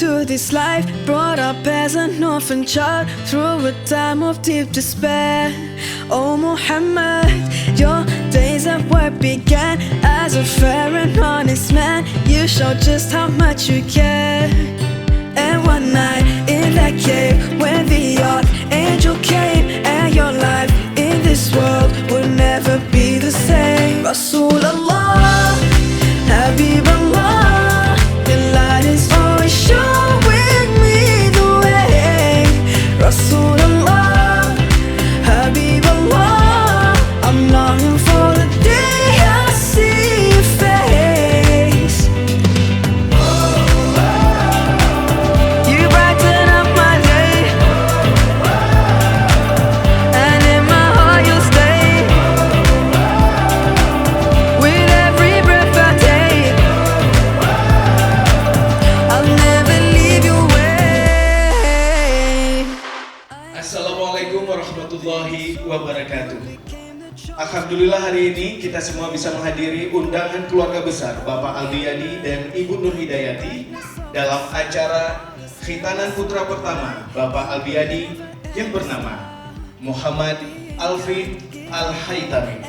into this life, brought up as an orphan child through a time of deep despair. Oh Muhammad, your days at work began as a fair and honest man. You showed just how much you care. And one night in that cave, when the archangel came, and your life in this world would never be the same. Rasulullah, Habibullah, your light is always showing me the way. Rasulullah, Habibullah, I'm longing for the day I see your face. You brighten up my day, and in my heart you'll stay. With every breath I take, I'll never leave your way. Assalamualaikum warahmatullahi wabarakatuh. Alhamdulillah hari ini kita semua bisa menghadiri undangan keluarga besar Bapak Alvin dan Ibu Nur Hidayati dalam acara Khitanan putra pertama Bapak Alvin yang bernama Muhammad Alvin Al-Haytami.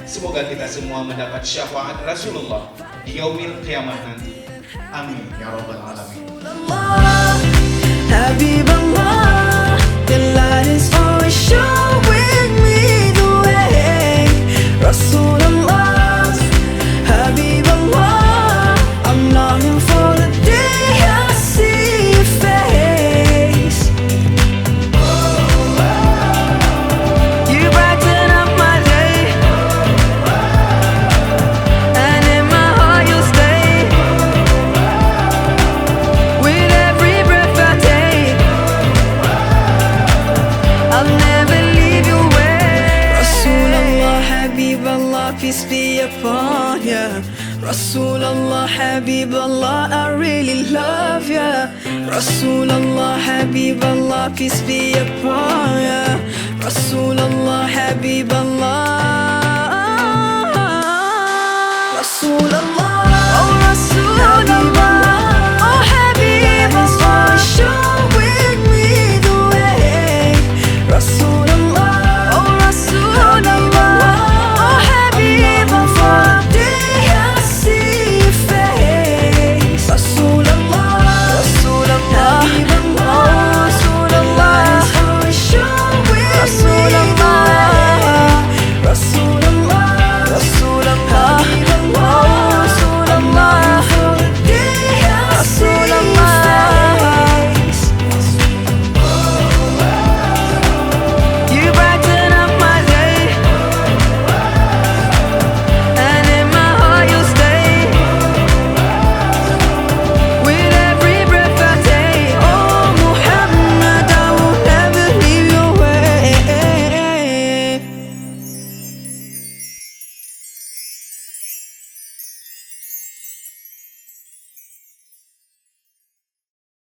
Semoga kita semua mendapat syafaat Rasulullah di yaumil qiyamah nanti. Amin ya rabbal alamin. Habibullah, your light is always showing me the way. Rasulullah, Habibullah, I'm longing for the day I see your face. You brighten up my day, and in my heart you'll stay. With every breath I take, I'll never leave your way. Rasulullah, Habibullah, peace be upon ya. Rasulullah, Habibullah, I really love ya. Rasulullah, Habibullah, peace be upon ya. Rasulullah, Habibullah.